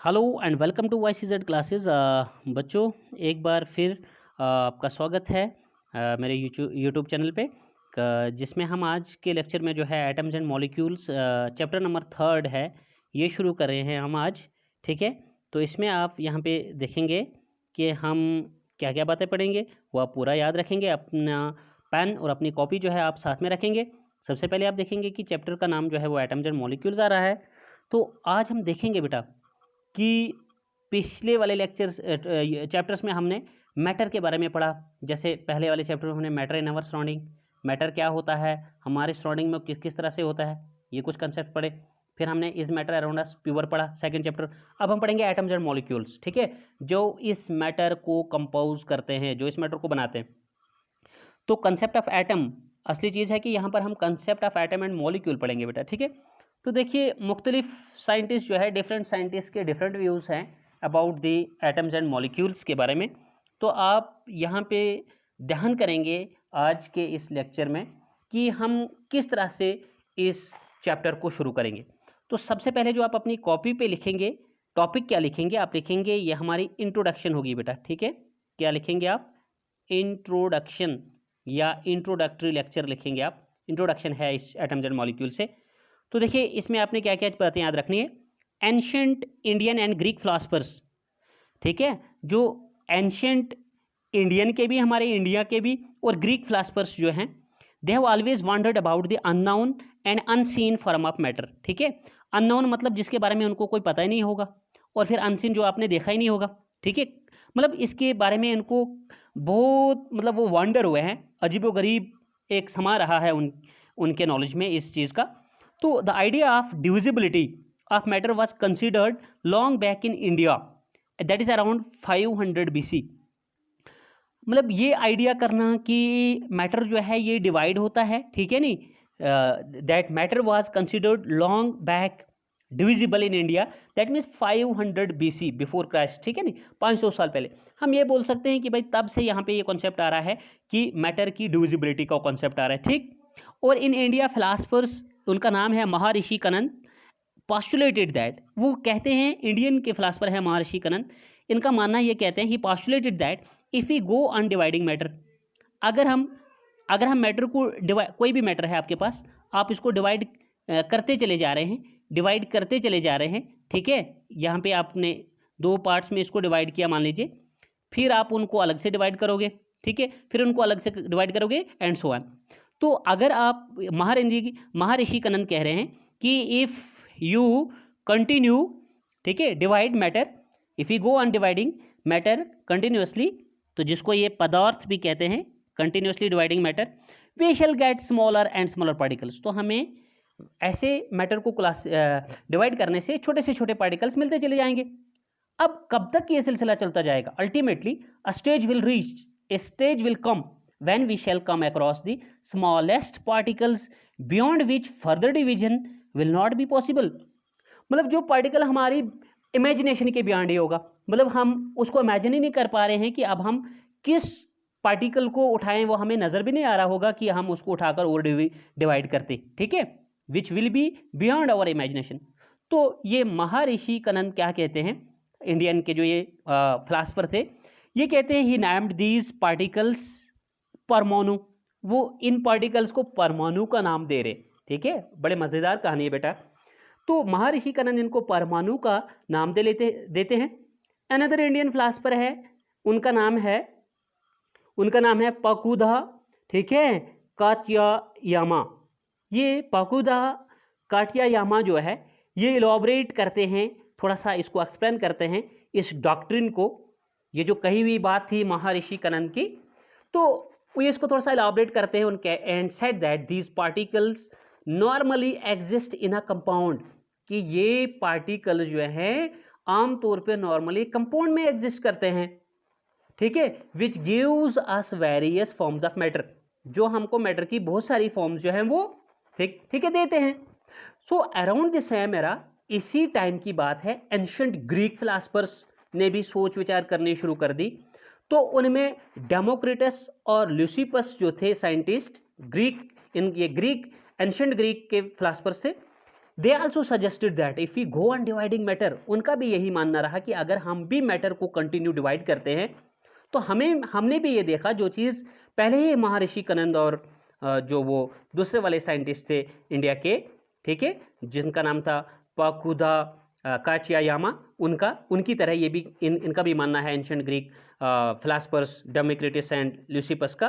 Hello and welcome to YCZ classes. बच्चों, एक बार फिर आपका स्वागत है मेरे यूट्यूब चैनल पे, जिसमें हम आज के लेक्चर में जो है atoms and molecules chapter number 3 है, ये शुरू कर रहे हैं हम आज। ठीक है, तो इसमें आप यहाँ पे देखेंगे कि हम क्या क्या बातें पढ़ेंगे, वो आप पूरा याद रखेंगे। अपना पेन और अपनी कॉपी जो है आप साथ में रखेंगे। सबसे पहले आप देखेंगे कि चैप्टर का नाम जो है वो एटम्स एंड मॉलिक्यूल्स आ रहा है। तो आज हम देखेंगे बेटा कि पिछले वाले लेक्चर्स चैप्टर्स में हमने मैटर के बारे में पढ़ा। जैसे पहले वाले चैप्टर में हमने matter in our surrounding, matter क्या होता है, हमारे सराउंडिंग में किस किस तरह से होता है, ये कुछ कंसेप्ट पढ़े। फिर हमने इस मैटर अराउंड अस प्योर पढ़ा, सेकंड चैप्टर। अब हम पढ़ेंगे एटम्स एंड मॉलिक्यूल्स, ठीक है, जो इस मैटर को कंपोज करते हैं, जो इस मैटर को बनाते हैं। तो कंसेप्ट ऑफ एटम असली चीज़ है कि यहाँ पर हम concept of atom and molecule पढ़ेंगे बेटा, ठीक है। तो देखिए, मुख्तलिफ साइंटिस्ट जो है, डिफरेंट साइंटिस्ट के डिफरेंट व्यूज़ हैं about the atoms and molecules के बारे में। तो आप यहाँ पे ध्यान करेंगे आज के इस लेक्चर में कि हम किस तरह से इस चैप्टर को शुरू करेंगे। तो सबसे पहले जो आप अपनी कॉपी पे लिखेंगे, टॉपिक क्या लिखेंगे, आप लिखेंगे ये हमारी इंट्रोडक्शन होगी बेटा, ठीक है। क्या लिखेंगे आप? इंट्रोडक्शन या इंट्रोडक्टरी लेक्चर लिखेंगे आप। इंट्रोडक्शन है इस एटम्स एंड मॉलिक्यूल से। तो देखिए, इसमें आपने क्या क्या बातें याद रखनी है। Ancient Indian and Greek philosophers, ठीक है, जो एंशंट इंडियन के भी, हमारे इंडिया के भी, और ग्रीक फिलासफर्स जो हैं, they have always wandered about the unknown and unseen form of matter, ठीक है। अननोन मतलब जिसके बारे में उनको कोई पता ही नहीं होगा, और फिर अनसीन जो आपने देखा ही नहीं होगा, ठीक है। मतलब इसके बारे में इनको बहुत, मतलब वो वंडर हुए हैं, अजीबोगरीब एक समा रहा है उनके नॉलेज में इस चीज़ का। तो the idea of divisibility of matter was considered long back in India, that is around 500 BC। मतलब ये आइडिया करना कि मैटर जो है ये डिवाइड होता है, ठीक है नहीं, that matter was considered long back divisible in India, that means 500 BC before Christ, ठीक है नहीं, 500 साल पहले। हम ये बोल सकते हैं कि भाई तब से यहाँ पे ये कॉन्सेप्ट आ रहा है कि मैटर की डिविजिबिलिटी का कॉन्सेप्ट आ रहा है, ठीक। और इन इंडिया फिलासफर्स, उनका नाम है महर्षि कनन, पॉस्टुलेटेड दैट, वो कहते हैं, इंडियन के फिलासफर है महर्षि कनन, इनका मानना ये कहते हैं, he postulated that if we go on dividing matter, अगर हम मैटर को डिवाइड, कोई भी मैटर है आपके पास, आप इसको डिवाइड करते चले जा रहे हैं, डिवाइड करते चले जा रहे हैं, ठीक है। यहाँ पे आपने 2 पार्ट्स में इसको डिवाइड किया मान लीजिए, फिर आप उनको अलग से डिवाइड करोगे, ठीक है, फिर उनको अलग से डिवाइड करोगे एंड सो ऑन। तो अगर आप, महर्षि कनन कह रहे हैं कि इफ़ यू कंटिन्यू, ठीक है, divide matter, if you go on dividing matter continuously, तो जिसको ये पदार्थ भी कहते हैं, continuously dividing matter, we shall get smaller and smaller particles. तो हमें ऐसे मैटर को क्लास डिवाइड करने से छोटे पार्टिकल्स मिलते चले जाएंगे। अब कब तक ये सिलसिला चलता जाएगा? Ultimately a stage will reach, a stage will come when we shall come across the smallest particles beyond which further division will not be possible। मतलब जो पार्टिकल हमारी इमेजिनेशन के बियॉन्ड ही होगा, मतलब हम उसको इमेजिन ही नहीं कर पा रहे हैं कि अब हम किस पार्टिकल को उठाएं, वो हमें नज़र भी नहीं आ रहा होगा कि हम उसको उठाकर और डिवाइड करते, ठीक है, which will be beyond our imagination. तो ये महर्षि कनन क्या कहते हैं, इंडियन के जो ये फिलासफर थे, ये कहते हैं, ही नेम्ड दीज पार्टिकल्स परमाणु, वो इन पार्टिकल्स को परमाणु का नाम दे रहे, ठीक है। बड़े मज़ेदार कहानी है बेटा। तो महर्षि कनन इनको परमाणु का नाम देते हैं। अनदर इंडियन फिलासफर है, उनका नाम है पकुदा, ठीक है, कात्यायामा। ये पकुदा कात्यायामा जो है, ये इलॉबरेट करते हैं, थोड़ा सा इसको एक्सप्लेन करते हैं, इस डॉक्ट्रिन को, ये जो कही हुई बात थी महर्षि कनन की, तो वो इसको थोड़ा सा इलाबरेट करते हैं उनके, and said that these particles normally exist in a compound, कि ये पार्टिकल जो हैं आमतौर पे नॉर्मली कंपाउंड में एग्जिस्ट करते हैं, ठीक है, which gives us various forms of matter, जो हमको मैटर की बहुत सारी फॉर्म्स जो हैं वो ठीक है देते हैं। So around the same era, इसी टाइम की बात है, एंशिएंट ग्रीक फिलासफर्स ने भी सोच विचार करनी शुरू कर दी। तो उनमें डेमोक्रिटस और ल्यूसिपस जो थे साइंटिस्ट, ये ग्रीक एंशिएंट ग्रीक के फिलासफर्स थे, they also suggested that if we go on dividing matter, उनका भी यही मानना रहा कि अगर हम भी मैटर को कंटिन्यू डिवाइड करते हैं तो हमने भी ये देखा जो चीज़ पहले ही महर्षि कनंद और जो वो दूसरे वाले साइंटिस्ट थे इंडिया के, ठीक है, जिनका नाम था पाकुदा काचियायामा, उनकी तरह ये भी इनका भी मानना है, ancient Greek philosophers Democritus and Leucippus का,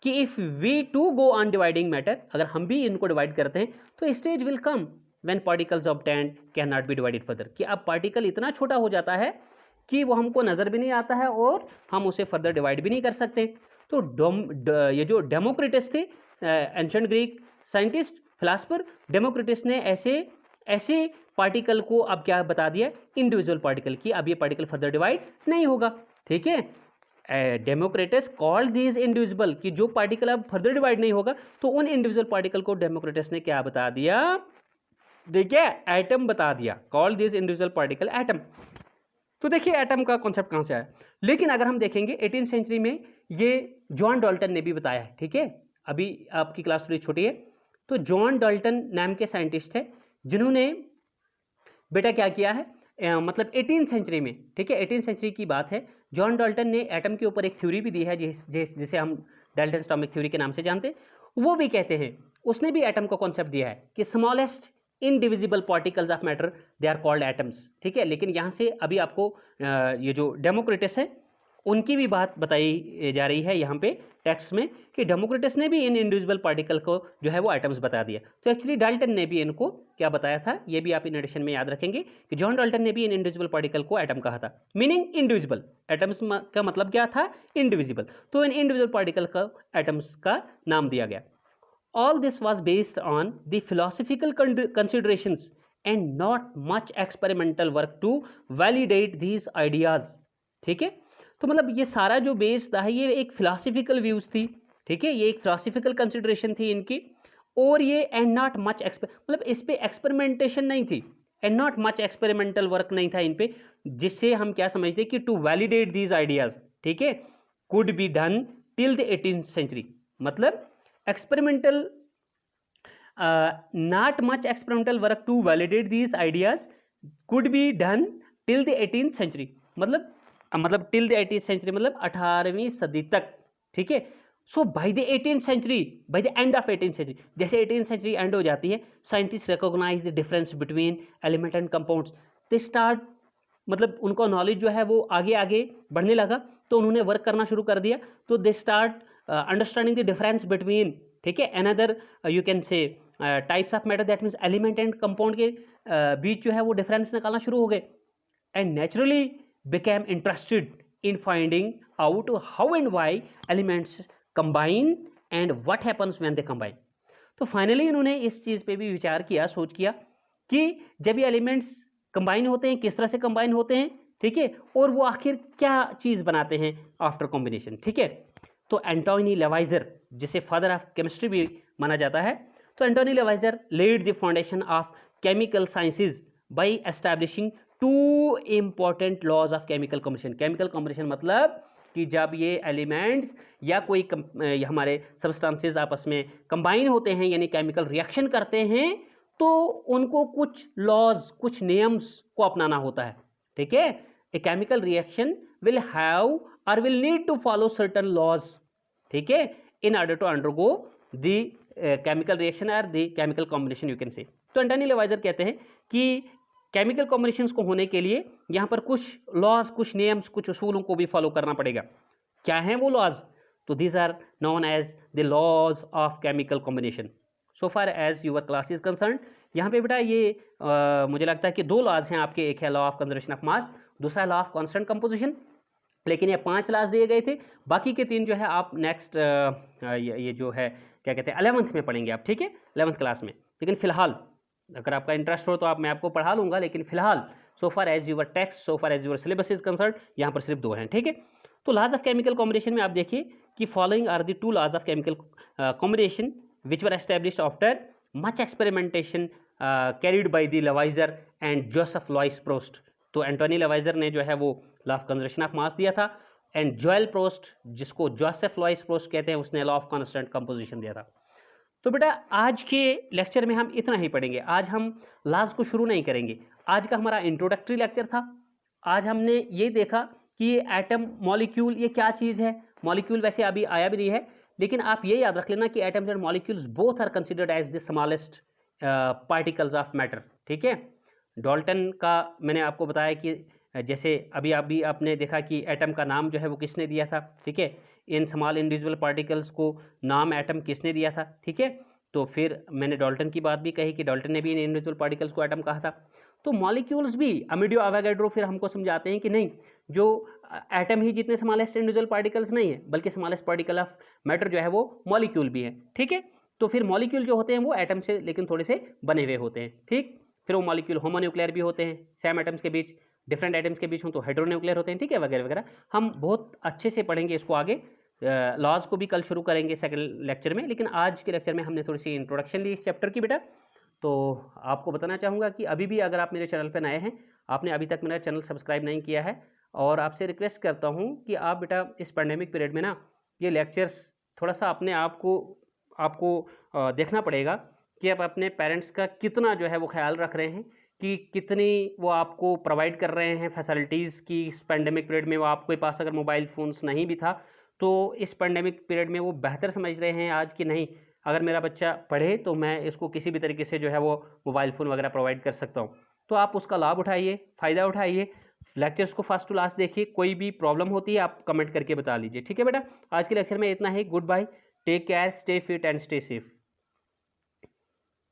कि if we to go on dividing matter, अगर हम भी इनको डिवाइड करते हैं तो stage will come when particles obtained can not be divided further, कि अब पार्टिकल इतना छोटा हो जाता है कि वो हमको नज़र भी नहीं आता है और हम उसे फर्दर डिवाइड भी नहीं कर सकते। तो ये जो डेमोक्रिटस थे, ancient Greek scientist philosopher, Democritus ने ऐसे पार्टिकल को अब क्या बता दिया, इंडिविजुअल पार्टिकल, की अब ये पार्टिकल फर्दर डिवाइड नहीं होगा, ठीक है। डेमोक्रिटस कॉल्ड दीज इंडिविजुअल, कि जो पार्टिकल अब फर्दर डिवाइड नहीं होगा, तो उन इंडिविजुअल पार्टिकल को डेमोक्रिटस ने क्या बता दिया, देखिए एटम बता दिया, called these individual particle atom. तो देखिए एटम का कॉन्सेप्ट कहाँ से आया, लेकिन अगर हम देखेंगे 18th सेंचुरी में ये जॉन डाल्टन ने भी बताया है, ठीक है। अभी आपकी क्लास थोड़ी छोटी है, तो जॉन डाल्टन नाम के साइंटिस्ट है जिन्होंने बेटा क्या किया है, मतलब 18th सेंचुरी में, ठीक है, 18th सेंचुरी की बात है, जॉन डाल्टन ने एटम के ऊपर एक थ्योरी भी दी है जिसे हम डाल्टन एटॉमिक थ्योरी के नाम से जानते हैं। वो भी कहते हैं, उसने भी एटम का कॉन्सेप्ट दिया है कि smallest indivisible particles of matter they are called atoms, ठीक है। लेकिन यहाँ से अभी आपको ये जो डेमोक्रिटस है उनकी भी बात बताई जा रही है यहाँ पे टेक्स्ट में, कि डेमोक्रिटस ने भी इन इंडिविजुअल पार्टिकल को जो है वो एटम्स बता दिया। तो एक्चुअली डाल्टन ने भी इनको क्या बताया था, ये भी आप इन एडिशन में याद रखेंगे कि जॉन डाल्टन ने भी इन इंडिविजुअल पार्टिकल को एटम कहा था, मीनिंग इंडिविजुअल। एटम्स का मतलब क्या था, इंडिविजिबल, तो इन इंडिविजुअल पार्टिकल का एटम्स का नाम दिया गया। All this was based on the philosophical considerations and not much experimental work to validate these ideas, ठीक है। तो मतलब ये सारा जो बेस था ये एक फिलोसफिकल व्यूज थी, ठीक है, ये एक फिलोसफिकल कंसिडरेशन थी इनकी, और ये एंड नॉट मच मतलब इस पे एक्सपेरिमेंटेशन नहीं थी, and not much experimental work नहीं था इन पे, जिससे हम क्या समझते कि टू वैलिडेट दीज आइडियाज, ठीक है, could be done till the 18th century, मतलब experimental not much experimental work to validate these ideas could be done till the 18th century, मतलब till the 18th century मतलब 18वीं सदी तक, ठीक है। So by the 18th century, by the end of 18th century, जैसे 18th century end हो जाती है, scientist recognize the difference between element and compounds, they start, मतलब उनका नॉलेज जो है वो आगे आगे बढ़ने लगा, तो उन्होंने वर्क करना शुरू कर दिया, तो they start understanding the difference between, ठीक है, अनदर यू कैन से types of matter, that means element and compound के बीच जो है वो डिफरेंस निकालना शुरू हो गए, and naturally became interested in finding out how and why elements combine and what happens when they combine. तो फाइनली इन्होंने इस चीज़ पे भी विचार किया, सोच किया कि जब ये एलिमेंट्स कंबाइन होते हैं, किस तरह से कंबाइन होते हैं, ठीक है, और वो आखिर क्या चीज़ बनाते हैं आफ्टर कॉम्बिनेशन, ठीक है। तो एंटोनी लेवाइजर, जिसे फादर ऑफ केमिस्ट्री भी माना जाता है, तो Antoine Lavoisier led the foundation of chemical sciences by establishing two important laws of chemical combination. Chemical combination मतलब कि जब ये एलिमेंट्स या कोई हमारे सब्सटेंसेस आपस में कंबाइन होते हैं, यानी केमिकल रिएक्शन करते हैं, तो उनको कुछ लॉज, कुछ नियम्स को अपनाना होता है, ठीक है। A chemical reaction will have और will need to follow certain laws, ठीक है, in order to undergo the chemical reaction और the chemical combination, you can say. तो एंटोनी लेवाइजर कहते हैं कि केमिकल कॉम्बिनेशंस को होने के लिए यहाँ पर कुछ लॉज, कुछ नियम्स, कुछ उसूलों को भी फॉलो करना पड़ेगा। क्या हैं वो लॉज? तो these are known as the laws of chemical combination. So far as your class is concerned, यहाँ पे बेटा ये मुझे लगता है कि दो लॉज हैं आपके, एक है लॉ ऑफ कंजर्वेशन ऑफ मास, दूसरा लॉ ऑफ कांस्टेंट कंपोजिशन, लेकिन ये 5 लॉज दिए गए थे, बाकी के 3 जो है आप नेक्स्ट ये जो है क्या कहते हैं 11th में पढ़ेंगे आप, ठीक है, 11th क्लास में। लेकिन फिलहाल अगर आपका इंटरेस्ट हो तो मैं आपको पढ़ा लूँगा, लेकिन फिलहाल so far as your text, so far as your syllabus is concerned, यहाँ पर सिर्फ 2 हैं, ठीक है। तो लॉज ऑफ केमिकल कॉम्बिनेशन में आप देखिए कि following are the 2 laws of chemical combination which were established after much experimentation carried by the Lavoisier and Joseph Louis Proust. तो एंटोनी लेवाइजर ने जो है वो law of conservation of mass दिया था, एंड जोएल प्रोस्ट, जिसको जोसेफ लुइस प्रोस्ट कहते हैं, उसने लॉ ऑफ कांस्टेंट कंपोजिशन दिया था। तो बेटा आज के लेक्चर में हम इतना ही पढ़ेंगे। आज हम लॉज को शुरू नहीं करेंगे। आज का हमारा इंट्रोडक्टरी लेक्चर था। आज हमने ये देखा कि ये एटम, मॉलिक्यूल ये क्या चीज़ है। मॉलिक्यूल वैसे अभी आया भी नहीं है, लेकिन आप ये याद रख लेना कि atoms and molecules both are considered as the smallest particles of matter. ठीक है, डाल्टन का मैंने आपको बताया कि जैसे अभी आपने देखा कि एटम का नाम जो है वो किसने दिया था। ठीक है, इन स्मॉल इंडिविजुअल पार्टिकल्स को नाम एटम किसने दिया था। ठीक है, तो फिर मैंने डाल्टन की बात भी कही कि डाल्टन ने भी इन इंडिविजुअल पार्टिकल्स को एटम कहा था। तो मॉलिक्यूल्स भी अमिडियो अवोगाड्रो फिर हमको समझाते हैं कि नहीं, जो एटम ही जितने स्मॉलेस्ट इंडिविजुअल पार्टिकल्स नहीं है, बल्कि स्मॉलेस्ट पार्टिकल ऑफ मैटर जो है वो मॉलिक्यूल भी है। ठीक है, तो फिर मॉलिक्यूल जो होते हैं वो एटम से लेकिन थोड़े से बने हुए होते हैं। ठीक, फिर वो मॉलिक्यूल होमोन्यूक्लियर भी होते हैं, सेम एटम्स के बीच, डिफरेंट एटम्स के बीच हों तो हाइड्रोन्यूक्लियर होते हैं। ठीक है, वगैरह वगैरह हम बहुत अच्छे से पढ़ेंगे इसको आगे। लॉज को भी कल शुरू करेंगे सेकंड लेक्चर में, लेकिन आज के लेक्चर में हमने थोड़ी सी इंट्रोडक्शन ली इस चैप्टर की बेटा। तो आपको बताना चाहूँगा कि अभी भी अगर आप मेरे चैनल पर नए हैं, आपने अभी तक मेरा चैनल सब्सक्राइब नहीं किया है, और आपसे रिक्वेस्ट करता हूँ कि आप बेटा इस पैंडेमिक पीरियड में ना ये लेक्चर्स थोड़ा सा अपने आप को आपको देखना पड़ेगा कि आप अपने पेरेंट्स का कितना जो है वो ख्याल रख रहे हैं, कि कितनी वो आपको प्रोवाइड कर रहे हैं फैसिलिटीज़ की। इस पैंडेमिक पीरियड में वो आपके पास अगर मोबाइल फ़ोन्स नहीं भी था तो इस पैंडेमिक पीरियड में वो बेहतर समझ रहे हैं आज कि नहीं, अगर मेरा बच्चा पढ़े तो मैं इसको किसी भी तरीके से जो है वो मोबाइल फ़ोन वगैरह प्रोवाइड कर सकता हूँ। तो आप उसका लाभ उठाइए, फ़ायदा उठाइए, लेक्चर्स को फर्स्ट टू लास्ट देखिए। कोई भी प्रॉब्लम होती है आप कमेंट करके बता लीजिए। ठीक है बेटा, आज के लेक्चर में इतना ही। Good bye, take care, stay fit and stay safe.